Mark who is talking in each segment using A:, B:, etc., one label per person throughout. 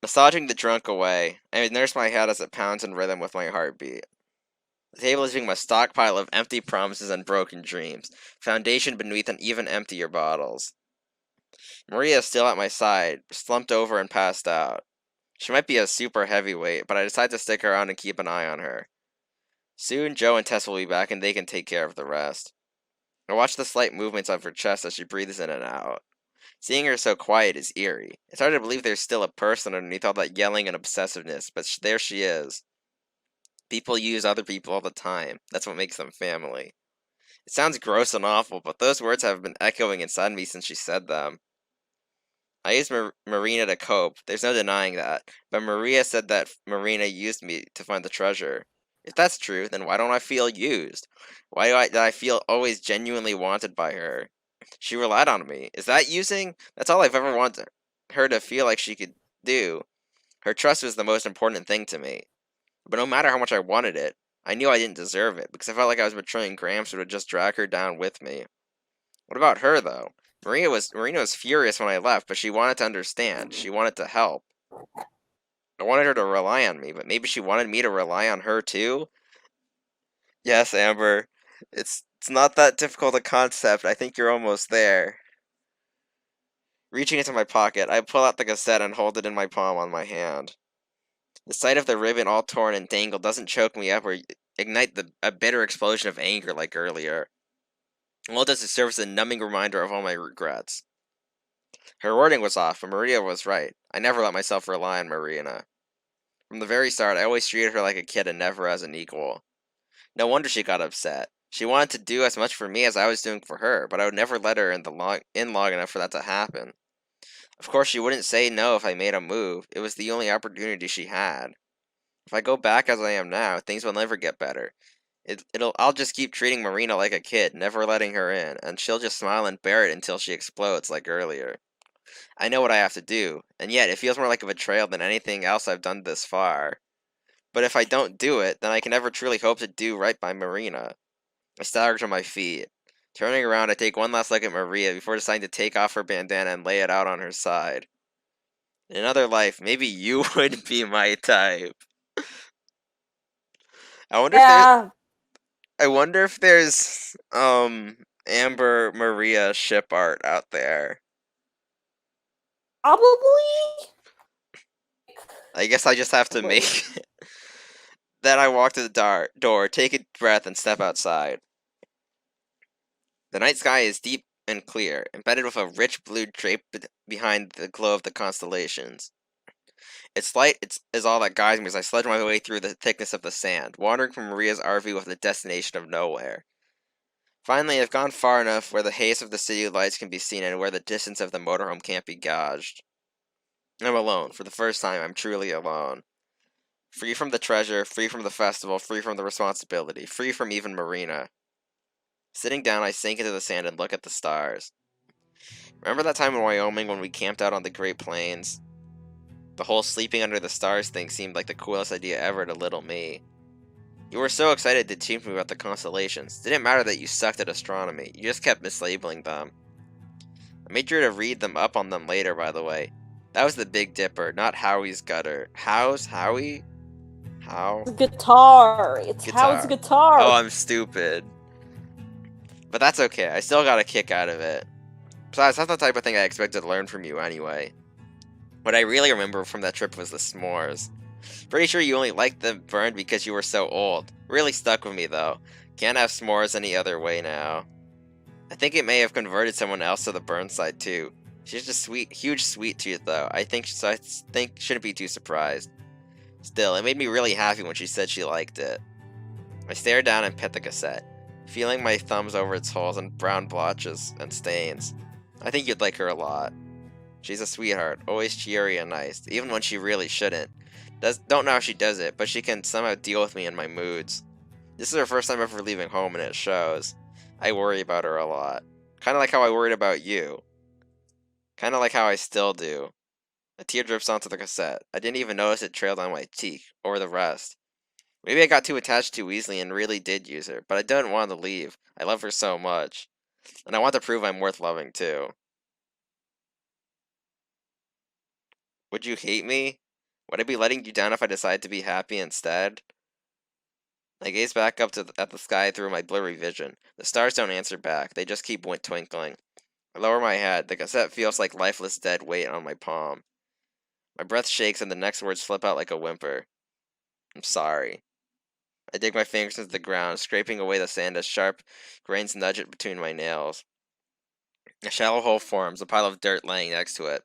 A: Massaging the drunk away, I nurse my head as it pounds in rhythm with my heartbeat. The table is being a stockpile of empty promises and broken dreams, foundation beneath an even emptier bottles. Maria is still at my side, slumped over and passed out. She might be a super heavyweight, but I decide to stick around and keep an eye on her. Soon, Joe and Tess will be back and they can take care of the rest. I watch the slight movements of her chest as she breathes in and out. Seeing her so quiet is eerie. It's hard to believe there's still a person underneath all that yelling and obsessiveness, but there she is. People use other people all the time. That's what makes them family. It sounds gross and awful, but those words have been echoing inside me since she said them. I used Marina to cope, there's no denying that, but Maria said that Marina used me to find the treasure. If that's true, then why don't I feel used? Did I feel always genuinely wanted by her? She relied on me. Is that using? That's all I've ever wanted her to feel like she could do. Her trust was the most important thing to me. But no matter how much I wanted it, I knew I didn't deserve it, because I felt like I was betraying Gramps who would just drag her down with me. What about her, though? Marina was furious when I left, but she wanted to understand. She wanted to help. I wanted her to rely on me, but maybe she wanted me to rely on her too? Yes, Amber. It's not that difficult a concept. I think you're almost there. Reaching into my pocket, I pull out the cassette and hold it in my palm on my hand. The sight of the ribbon all torn and tangled doesn't choke me up or ignite a bitter explosion of anger like earlier. All it does is serve as a numbing reminder of all my regrets. Her wording was off, but Maria was right. I never let myself rely on Marina. From the very start, I always treated her like a kid and never as an equal. No wonder she got upset. She wanted to do as much for me as I was doing for her, but I would never let her in long enough for that to happen. Of course, she wouldn't say no if I made a move. It was the only opportunity she had. If I go back as I am now, things will never get better. I'll just keep treating Marina like a kid, never letting her in, and she'll just smile and bear it until she explodes like earlier. I know what I have to do, and yet it feels more like a betrayal than anything else I've done this far. But if I don't do it, then I can never truly hope to do right by Marina. I stagger to my feet. Turning around, I take one last look at Maria before deciding to take off her bandana and lay it out on her side. In another life, maybe you would be my type. I wonder if there's
B: Yeah,
A: I wonder if there's Amber Maria ship art out there.
B: probably.
A: I guess I just have to
B: Wait.
A: make it. Then I walk to the door, take a breath, and step outside. The night sky is deep and clear, embedded with a rich blue drape behind the glow of the constellations. Its light is all that guides me as I sledge my way through the thickness of the sand, wandering from Maria's RV with the destination of nowhere. Finally, I've gone far enough where the haze of the city lights can be seen and where the distance of the motorhome can't be gauged. I'm alone. For the first time, I'm truly alone. Free from the treasure, free from the festival, free from the responsibility, free from even Marina. Sitting down, I sink into the sand and look at the stars. Remember that time in Wyoming when we camped out on the Great Plains? The whole sleeping under the stars thing seemed like the coolest idea ever to little me. You were so excited to teach me about the constellations. Didn't matter that you sucked at astronomy, you just kept mislabeling them. I made sure to read them up on them later, by the way. That was the Big Dipper, not Howie's gutter. How's Howie? How?
B: Guitar. It's How's
A: Guitar. Oh,
B: guitar.
A: I'm stupid. But that's okay, I still got a kick out of it. Besides, that's the type of thing I expected to learn from you anyway. What I really remember from that trip was the s'mores. Pretty sure you only liked them burned because you were so old. Really stuck with me though. Can't have s'mores any other way now. I think it may have converted someone else to the burn side too. She's just sweet, huge sweet tooth though. I think shouldn't be too surprised. Still, it made me really happy when she said she liked it. I stared down and pet the cassette, feeling my thumbs over its holes and brown blotches and stains. I think you'd like her a lot. She's a sweetheart, always cheery and nice, even when she really shouldn't. Don't know how she does it, but she can somehow deal with me in my moods. This is her first time ever leaving home and it shows. I worry about her a lot. Kinda like how I worried about you. Kinda like how I still do. A tear drips onto the cassette. I didn't even notice it trailed on my cheek, over the rest. Maybe I got too attached too easily and really did use her, but I didn't want to leave. I love her so much. And I want to prove I'm worth loving too. Would you hate me? Would I be letting you down if I decided to be happy instead? I gaze back up at the sky through my blurry vision. The stars don't answer back, they just keep twinkling. I lower my head. The cassette feels like lifeless dead weight on my palm. My breath shakes and the next words slip out like a whimper. I'm sorry. I dig my fingers into the ground, scraping away the sand as sharp grains nudge it between my nails. A shallow hole forms, a pile of dirt laying next to it.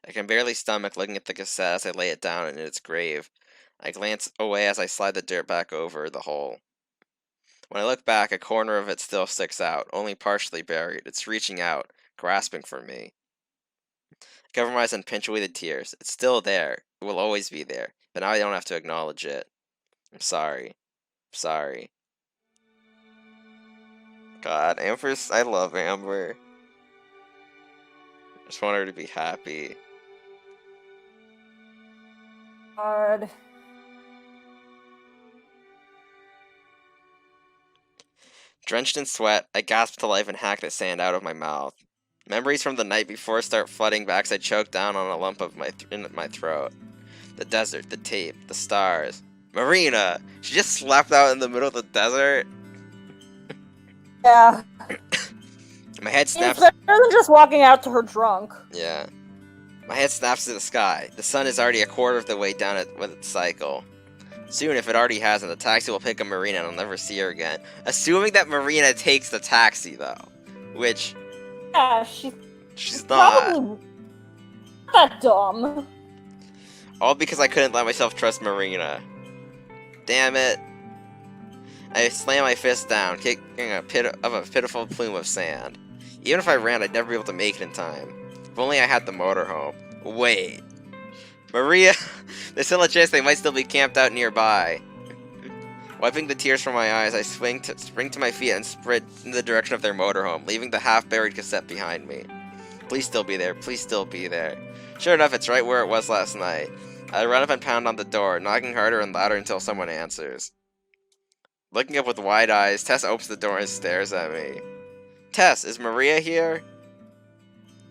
A: I can barely stomach looking at the cassette as I lay it down in its grave. I glance away as I slide the dirt back over the hole. When I look back, a corner of it still sticks out, only partially buried. It's reaching out, grasping for me. I cover my eyes and pinch away the tears. It's still there. It will always be there. But now I don't have to acknowledge it. I'm sorry. I'm sorry. God, Amber's. I love Amber. I just want her to be happy.
B: Hard.
A: Drenched in sweat, I gasp to life and hack the sand out of my mouth. Memories from the night before start flooding back as I choke down on a lump of in my throat. The desert, the tape, the stars. Marina! She just slept out in the middle of the desert?
B: Yeah.
A: My head
B: It's
A: snaps.
B: better than just walking out to her drunk.
A: Yeah. My head snaps to the sky. The sun is already a quarter of the way down it with its cycle. Soon, if it already hasn't, the taxi will pick up Marina and I'll never see her again. Assuming that Marina takes the taxi, though. Which,
B: Yeah,
A: she's not.
B: probably not that dumb.
A: All because I couldn't let myself trust Marina. Damn it. I slam my fist down, kicking a pitiful plume of sand. Even if I ran, I'd never be able to make it in time. If only I had the motorhome. Wait. Maria, there's still a chance they might still be camped out nearby. Wiping the tears from my eyes, I spring to my feet and sprint in the direction of their motorhome, leaving the half-buried cassette behind me. Please still be there. Please still be there. Sure enough, it's right where it was last night. I run up and pound on the door, knocking harder and louder until someone answers. Looking up with wide eyes, Tess opens the door and stares at me. Tess, is Maria here?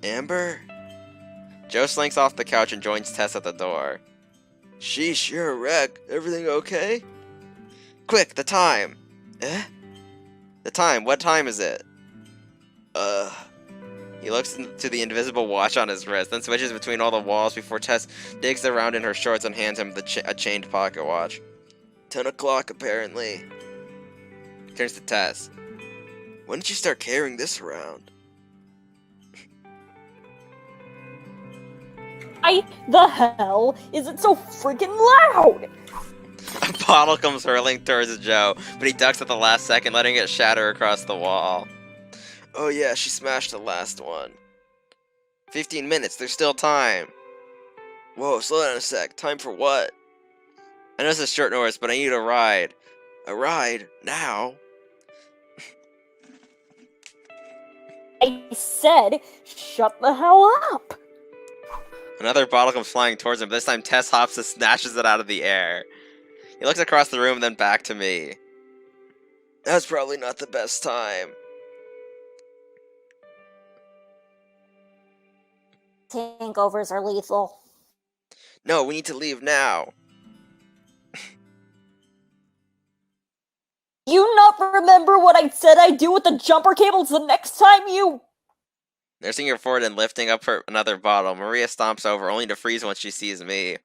A: Amber? Joe slinks off the couch and joins Tess at the door. Sheesh, you're a wreck. Everything okay? Quick, the time! Eh? The time, what time is it? He looks into the invisible watch on his wrist, then switches between all the walls before Tess digs around in her shorts and hands him a chained pocket watch. 10 o'clock, apparently. He turns to Tess. When did you start carrying this around?
B: Why the hell is it so freaking loud?
A: A bottle comes hurling towards Joe, but he ducks at the last second, letting it shatter across the wall. Oh yeah, she smashed the last one. 15 minutes, there's still time. Whoa, slow down a sec. Time for what? I know this is short notice, but I need a ride. A ride? Now?
B: I said, shut the hell up.
A: Another bottle comes flying towards him, but this time Tess hops and snatches it out of the air. He looks across the room, then back to me. That's probably not the best time.
B: Takeovers are lethal.
A: No, we need to leave now.
B: You not remember what I said I'd do with the jumper cables the next time you...
A: Nursing her forward and lifting up another bottle, Maria stomps over, only to freeze once she sees me.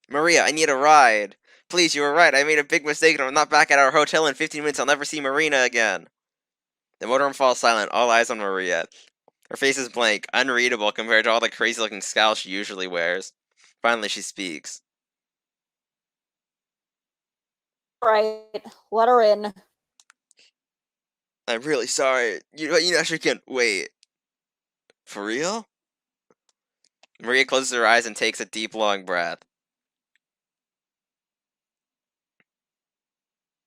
A: Maria, I need a ride. Please, you were right. I made a big mistake and I'm not back at our hotel in 15 minutes. I'll never see Marina again. The motorhome falls silent, all eyes on Maria. Her face is blank, unreadable compared to all the crazy-looking scowls she usually wears. Finally, she speaks.
B: Right, let her in.
A: I'm really sorry. You actually can't wait. For real? Maria closes her eyes and takes a deep, long breath.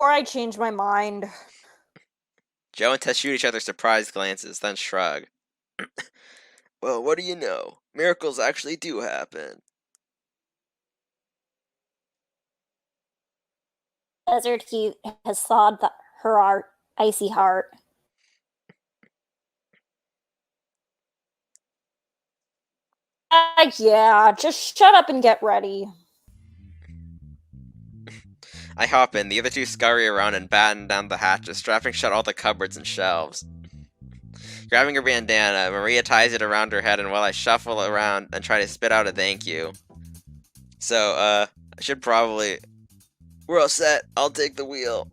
B: Or I change my mind.
A: Joe and Tess shoot each other surprised glances, then shrug. Well, what do you know? Miracles actually do happen.
B: Desert heat has thawed her icy heart. Yeah, just shut up and get ready.
A: I hop in, the other two scurry around and batten down the hatches, strapping shut all the cupboards and shelves. Grabbing her bandana, Maria ties it around her head, and while I shuffle around and try to spit out a thank you. So, I should probably... We're all set. I'll take the wheel.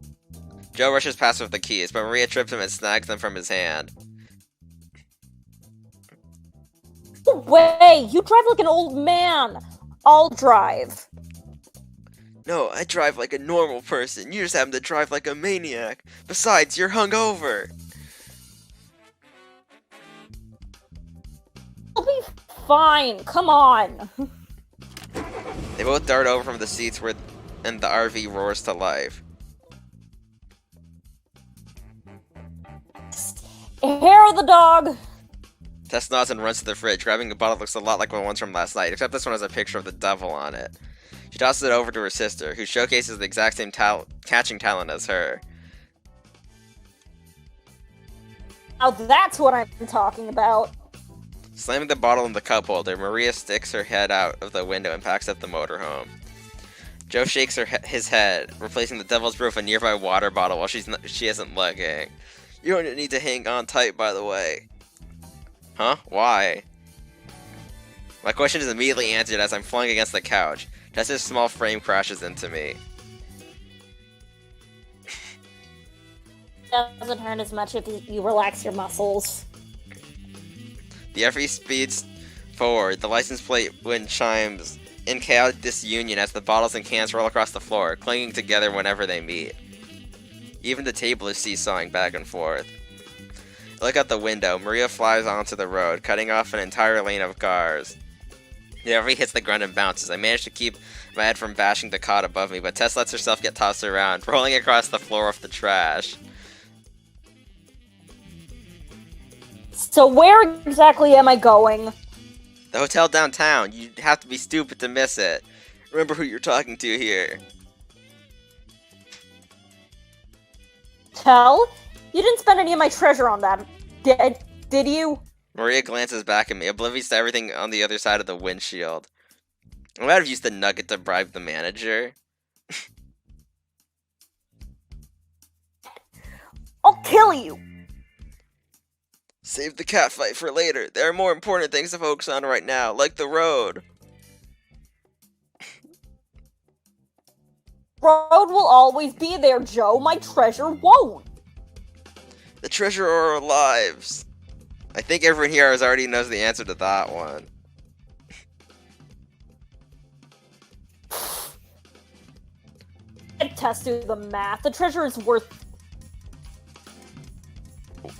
A: Joe rushes past with the keys, but Maria trips him and snags them from his hand.
B: No way! You drive like an old man! I'll drive.
A: No, I drive like a normal person. You just happen to drive like a maniac. Besides, you're hungover.
B: I'll be fine, come on.
A: They both dart over from the seats and the RV roars to life.
B: Hair of the dog!
A: Tess nods and runs to the fridge, grabbing a bottle that looks a lot like the ones from last night, except this one has a picture of the devil on it. She tosses it over to her sister, who showcases the exact same catching talent as her.
B: Now that's what I'm talking about.
A: Slamming the bottle in the cup holder, Maria sticks her head out of the window and packs up the motorhome. Joe shakes his head, replacing the devil's brew with a nearby water bottle while she isn't looking. You don't need to hang on tight, by the way. Huh? Why? My question is immediately answered as I'm flung against the couch. Tessa's small frame crashes into me.
B: Doesn't hurt as much if you relax your muscles.
A: The RV speeds forward, the license plate wind chimes in chaotic disunion as the bottles and cans roll across the floor, clinging together whenever they meet. Even the table is seesawing back and forth. I look out the window. Maria flies onto the road, cutting off an entire lane of cars. The RV hits the ground and bounces. I manage to keep my head from bashing the cot above me, but Tess lets herself get tossed around, rolling across the floor of the trash.
B: So where exactly am I going?
A: The hotel downtown. You'd have to be stupid to miss it. Remember who you're talking to here.
B: Tell? You didn't spend any of my treasure on that, did you?
A: Maria glances back at me, oblivious to everything on the other side of the windshield. I might have used the nugget to bribe the manager.
B: I'll kill you!
A: Save the cat fight for later. There are more important things to focus on right now, like the road.
B: Road will always be there, Joe. My treasure won't.
A: The treasure or our lives. I think everyone here already knows the answer to that one.
B: Test do the math. The treasure is worth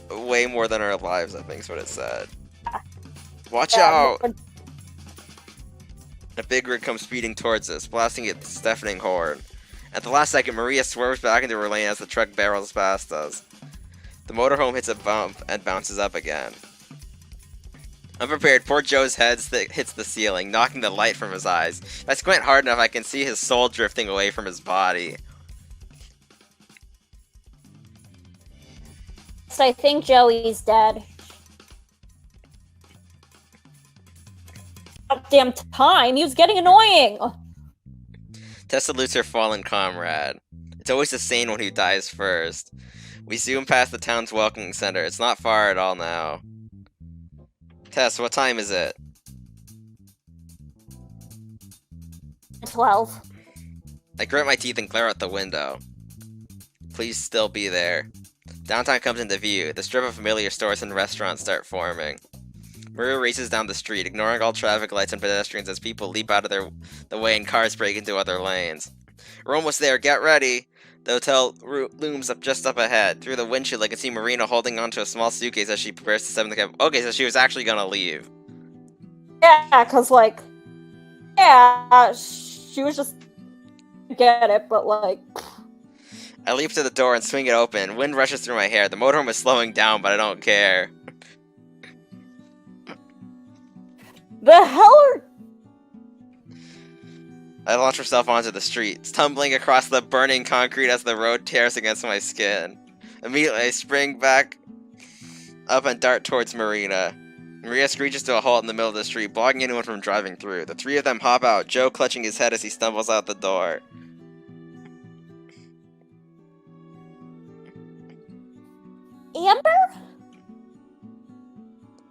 A: Way more than our lives, I think is what it said. Watch
B: yeah,
A: out!
B: but-
A: A big rig comes speeding towards us, blasting its deafening horn. At the last second, Maria swerves back into her lane as the truck barrels past us. The motorhome hits a bump and bounces up again. Unprepared, poor Joe's head hits the ceiling, knocking the light from his eyes. If I squint hard enough, I can see his soul drifting away from his body.
B: So I think Joey's dead. Damn time, he was getting annoying!
A: Tess salutes her fallen comrade. It's always the sane one who dies first. We zoom past the town's welcoming center. It's not far at all now. Tess, what time is it?
B: 12.
A: I grit my teeth and glare out the window. Please still be there. Downtown comes into view. The strip of familiar stores and restaurants start forming. Maria races down the street, ignoring all traffic lights and pedestrians as people leap out of the way and cars break into other lanes. We're almost there, get ready! The hotel looms up just up ahead. Through the windshield, I can see Marina holding onto a small suitcase as she prepares to step in the cab. Okay, so she was actually gonna leave.
B: Yeah, cause like, yeah, she was just get it, but like,
A: I leap to the door and swing it open. Wind rushes through my hair. The motorhome is slowing down, but I don't care.
B: the hell are
A: I launch myself onto the street, tumbling across the burning concrete as the road tears against my skin. Immediately, I spring back up and dart towards Marina. Maria screeches to a halt in the middle of the street, blocking anyone from driving through. The three of them hop out, Joe clutching his head as he stumbles out the door.
B: Amber?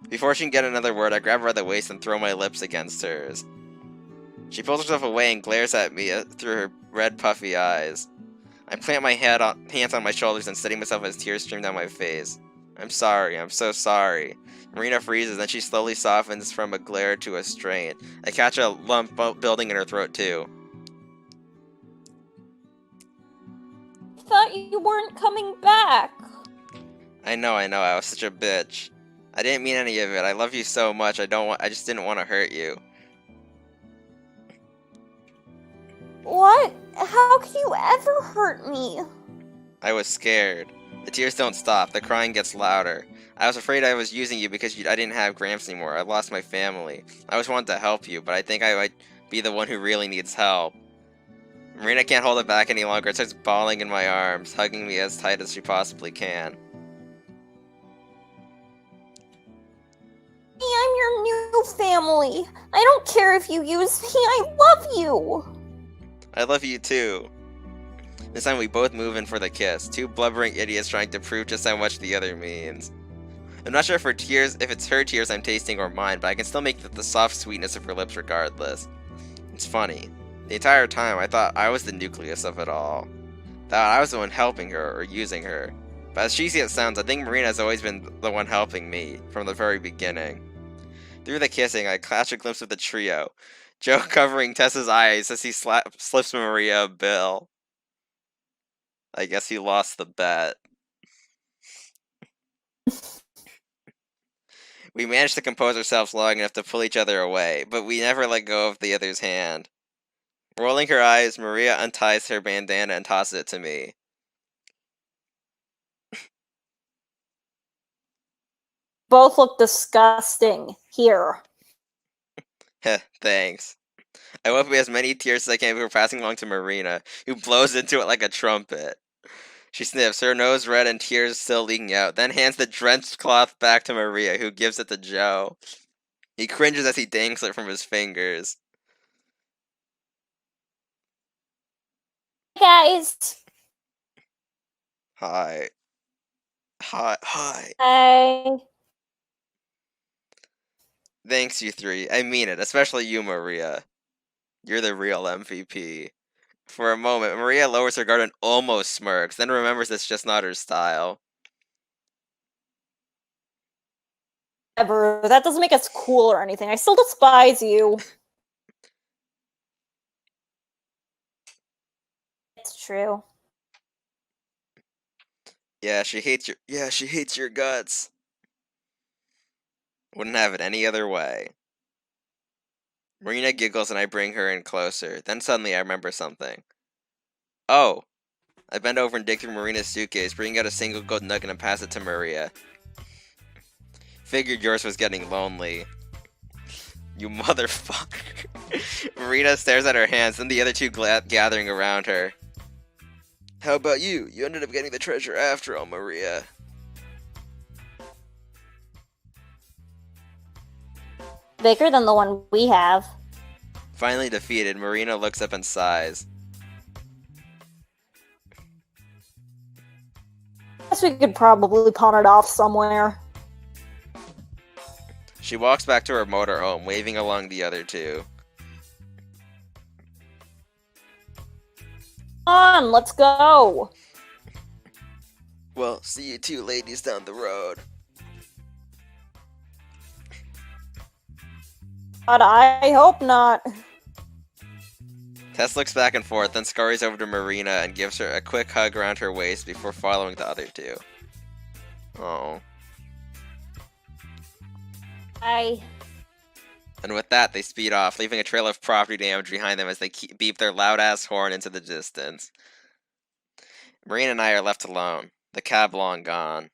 A: Before she can get another word, I grab her by the waist and throw my lips against hers. She pulls herself away and glares at me through her red, puffy eyes. I plant my hands on my shoulders and steady myself as tears stream down my face. I'm sorry, I'm so sorry. Marina freezes, then she slowly softens from a glare to a strain. I catch a lump building in her throat, too.
B: Thought you weren't coming back.
A: I know, I was such a bitch. I didn't mean any of it. I love you so much. I just didn't want to hurt you.
B: What? How could you ever hurt me?
A: I was scared. The tears don't stop. The crying gets louder. I was afraid I was using you because I didn't have Gramps anymore. I lost my family. I always wanted to help you, but I think I might be the one who really needs help. Marina can't hold it back any longer. It starts bawling in my arms, hugging me as tight as she possibly can.
B: I'm your new family. I don't care if you use me. I love you.
A: I love you too. This time we both move in for the kiss. Two blubbering idiots trying to prove just how much the other means. I'm not sure if it's her tears I'm tasting or mine, but I can still make the soft sweetness of her lips regardless. It's funny. The entire time I thought I was the nucleus of it all. That I was the one helping her or using her. But as cheesy as it sounds, I think Marina has always been the one helping me from the very beginning. Through the kissing, I catch a glimpse of the trio. Joe covering Tessa's eyes as he slips Maria a bill. I guess he lost the bet. We managed to compose ourselves long enough to pull each other away, but we never let go of the other's hand. Rolling her eyes, Maria unties her bandana and tosses it to me.
B: Both look disgusting. Here.
A: Heh, thanks. I wipe away as many tears as I can before passing along to Marina, who blows into it like a trumpet. She sniffs, her nose red and tears still leaking out, then hands the drenched cloth back to Maria, who gives it to Joe. He cringes as he dangles it from his fingers.
B: Guys.
A: Hi. Hi.
B: Hey.
A: Thanks, you three. I mean it, especially you, Maria. You're the real MVP. For a moment, Maria lowers her guard and almost smirks, then remembers it's just not her style.
B: Whatever. That doesn't make us cool or anything. I still despise you. It's true.
A: Yeah, she hates your guts. Wouldn't have it any other way. Marina giggles and I bring her in closer. Then suddenly I remember something. Oh! I bend over and dig through Marina's suitcase, bringing out a single gold nugget and pass it to Maria. Figured yours was getting lonely. You motherfucker. Marina stares at her hands, then the other two gathering around her. How about you? You ended up getting the treasure after all, Maria.
B: Bigger than the one we have.
A: Finally defeated, Marina looks up and sighs.
B: Guess we could probably pawn it off somewhere.
A: She walks back to her motorhome, waving along the other two.
B: Come on, let's go.
A: Well, see you two ladies down the road.
B: But I hope not.
A: Tess looks back and forth, then scurries over to Marina and gives her a quick hug around her waist before following the other two. Oh. And with that, they speed off, leaving a trail of property damage behind them as they beep their loud-ass horn into the distance. Marina and I are left alone, the cab long gone.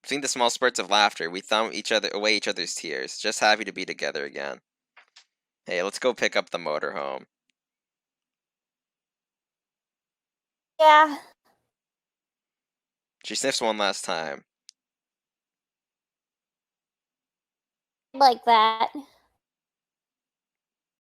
A: Between the small spurts of laughter, we thumb away each other's tears, just happy to be together again. Hey, let's go pick up the motorhome.
B: Yeah.
A: She sniffs one last time.
C: like that.